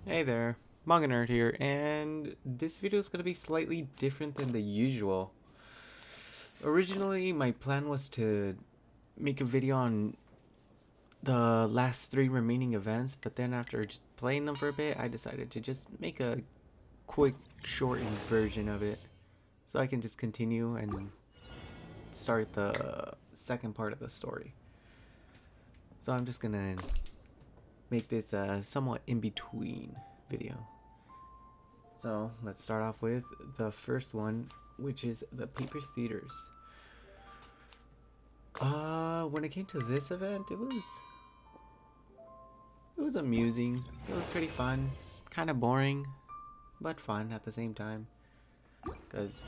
Hey there, Manga Nerd here, and this video is going to be slightly different than the usual. Originally, my plan was to make a video on the last three remaining events, but then after just playing them for a bit, I decided to just make a quick, shortened version of it so I can just continue and start the second part of the story. So I'm just going to make this a somewhat in between video. So let's start off with the first one, which is the paper theaters. When it came to this event, it was amusing. It was pretty fun, kind of boring, but fun at the same time. Cause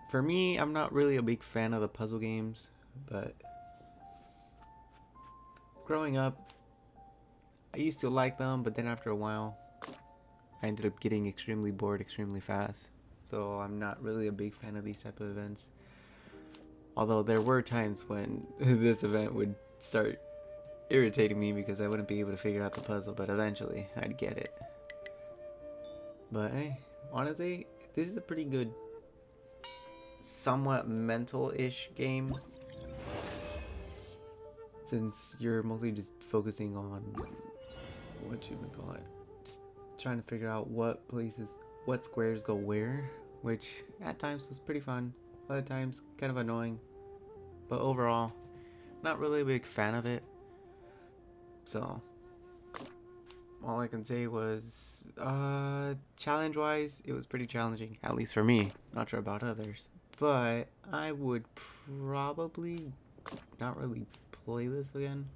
for me, I'm not really a big fan of the puzzle games, but growing up, I used to like them, but then after a while, I ended up getting extremely bored extremely fast. So I'm not really a big fan of these type of events. Although there were times when this event would start irritating me because I wouldn't be able to figure out the puzzle, but eventually I'd get it. But hey, honestly, this is a pretty good, somewhat mental-ish game. Since you're mostly just focusing on what you would call it, just trying to figure out what squares go where, which at times was pretty fun, other times kind of annoying, but overall, not really a big fan of it. So all I can say was, challenge wise, it was pretty challenging, at least for me. Not sure about others, but I would probably not really play this again.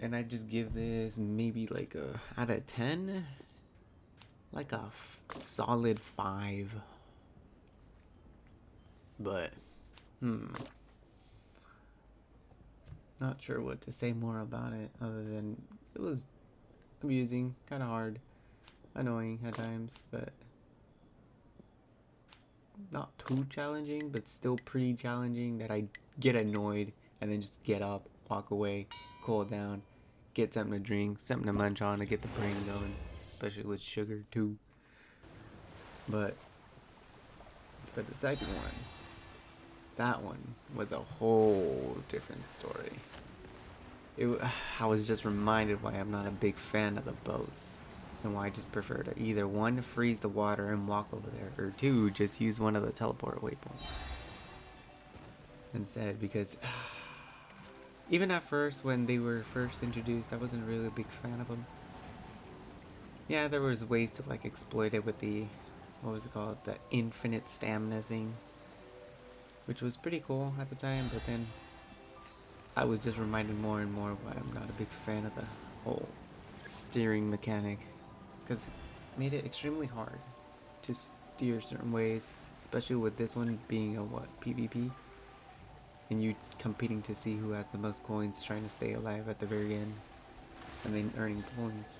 And I just give this maybe like a out of 10, like a solid 5. But, not sure what to say more about it other than it was amusing, kind of hard, annoying at times, but not too challenging, but still pretty challenging that I get annoyed and then just get up, walk away, cool down, get something to drink, something to munch on to get the brain going, especially with sugar too. But for the second one, that one was a whole different story. I was just reminded why I'm not a big fan of the boats. And why I just prefer to either one, freeze the water and walk over there, or two, just use one of the teleport waypoints instead. Because even at first, when they were first introduced, I wasn't really a big fan of them. Yeah, there was ways to like exploit it with the, what was it called, the infinite stamina thing, which was pretty cool at the time. But then I was just reminded more and more why I'm not a big fan of the whole steering mechanic, because it made it extremely hard to steer certain ways, especially with this one being a PvP, and you competing to see who has the most coins, trying to stay alive at the very end, and then earning points.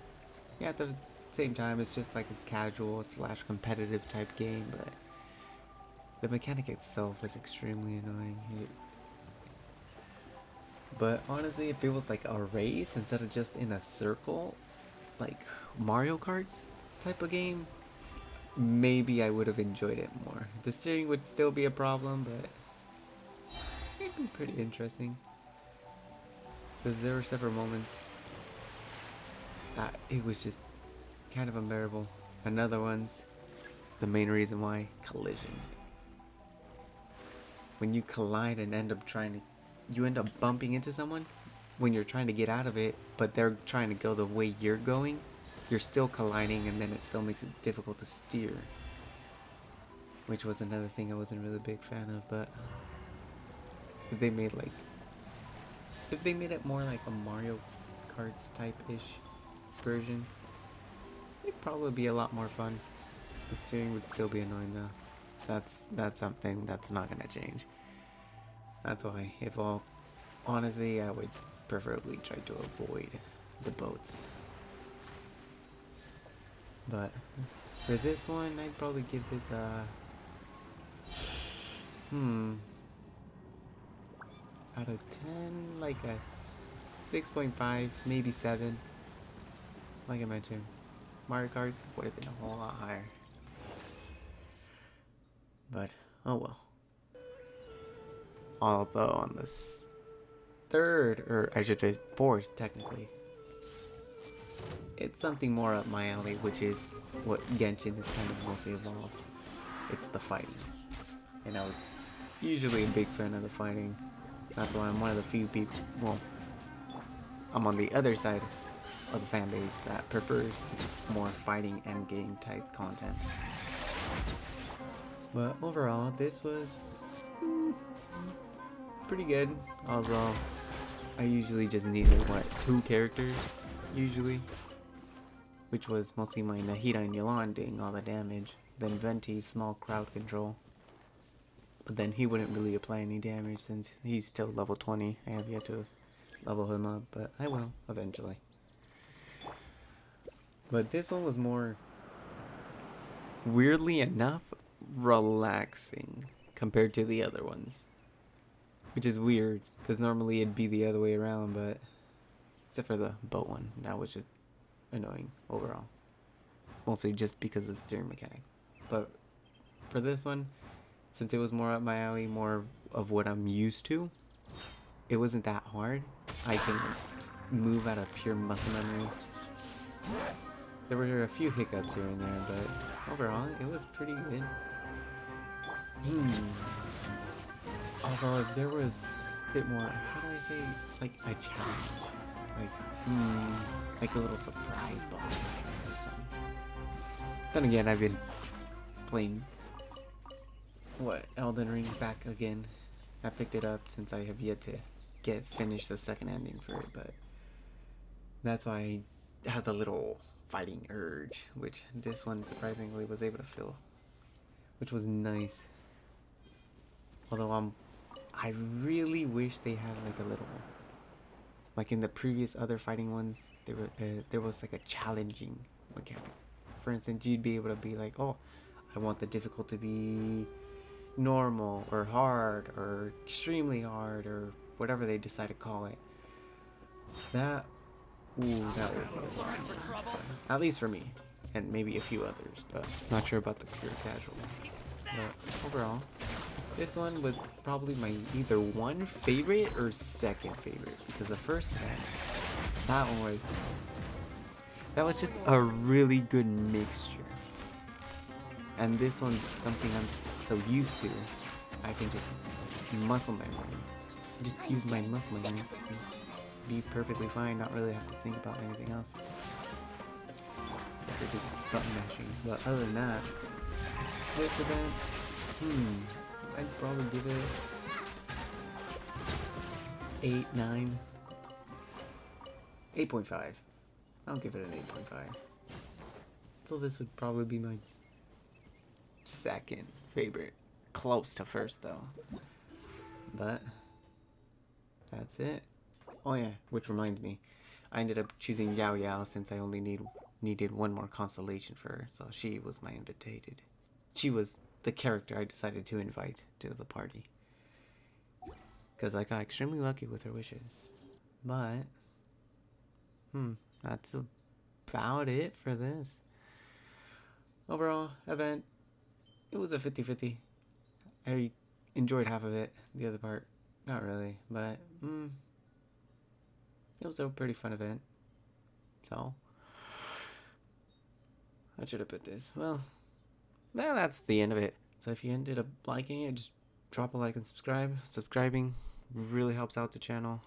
Yeah, at the same time, it's just like a casual slash competitive type game, but the mechanic itself was extremely annoying. But honestly, if it was like a race instead of just in a circle, like Mario Kart's type of game, maybe I would have enjoyed it more. The steering would still be a problem, but it'd be pretty interesting. Because there were several moments that it was just kind of unbearable. Another one's the main reason why: collision. When you collide and you end up bumping into someone when you're trying to get out of it, but they're trying to go the way you're going, you're still colliding, and then it still makes it difficult to steer. Which was another thing I wasn't really a big fan of, but if they made it more like a Mario Karts type-ish version, it'd probably be a lot more fun. The steering would still be annoying though. That's something that's not gonna change. That's why, honestly, I would preferably try to avoid the boats. But for this one, I'd probably give this a out of 10, like a 6.5, maybe 7. like I mentioned, Mario Kart would have been a whole lot higher. But, oh well. Although on the third, or I should say fourth technically, it's something more up my alley, which is what Genshin is kind of mostly evolved. It's the fighting. And I was usually a big fan of the fighting. That's why I'm one of the few people, well, I'm on the other side of the fan base that prefers more fighting and game type content. But overall, this was pretty good. Although, I usually just needed, what, 2 characters, usually? Which was mostly my Nahida and Yelan doing all the damage. Then Venti's small crowd control. But then he wouldn't really apply any damage since he's still level 20. I have yet to level him up, but I will eventually. But this one was more, weirdly enough, relaxing compared to the other ones. Which is weird, because normally it'd be the other way around, but except for the boat one, that was just annoying overall. Mostly just because of the steering mechanic. But for this one, since it was more up my alley, more of what I'm used to, it wasn't that hard. I can just move out of pure muscle memory. There were a few hiccups here and there, but overall, it was pretty good. Although if there was a bit more, how do I say, like a challenge, like a little surprise boss or something. Then again, I've been playing Elden Ring back again. I picked it up since I have yet to finish the second ending for it, but that's why I have the little fighting urge, which this one surprisingly was able to fill, which was nice. Although I really wish they had like a little, like in the previous other fighting ones, there was like a challenging mechanic. For instance, you'd be able to be like, oh, I want the difficulty to be normal or hard or extremely hard or whatever they decide to call it. That would be a lot more fun. At least for me, and maybe a few others, but not sure about the pure casuals. But overall, this one was probably my either one favorite or second favorite, because the first one, that was just a really good mixture. And this one's something I'm just so used to. I can just muscle memory. Just use my muscle memory and be perfectly fine, not really have to think about anything else. Except for just button mashing. But other than that, this event, I'd probably give it 8, 9, 8.5. I'll give it an 8.5. So this would probably be my second favorite. Close to first though. But that's it. Oh yeah, which reminds me, I ended up choosing Yao Yao since I only needed one more constellation for her, so she was my invitated. She was the character I decided to invite to the party. Because I got extremely lucky with her wishes. But, that's about it for this. Overall, event, it was a 50-50. I enjoyed half of it, the other part, not really, but, it was a pretty fun event. So, I should have put this. Well, now that's the end of it. So if you ended up liking it, just drop a like and subscribe. Subscribing really helps out the channel.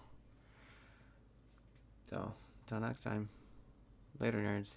So, till next time. Later, nerds.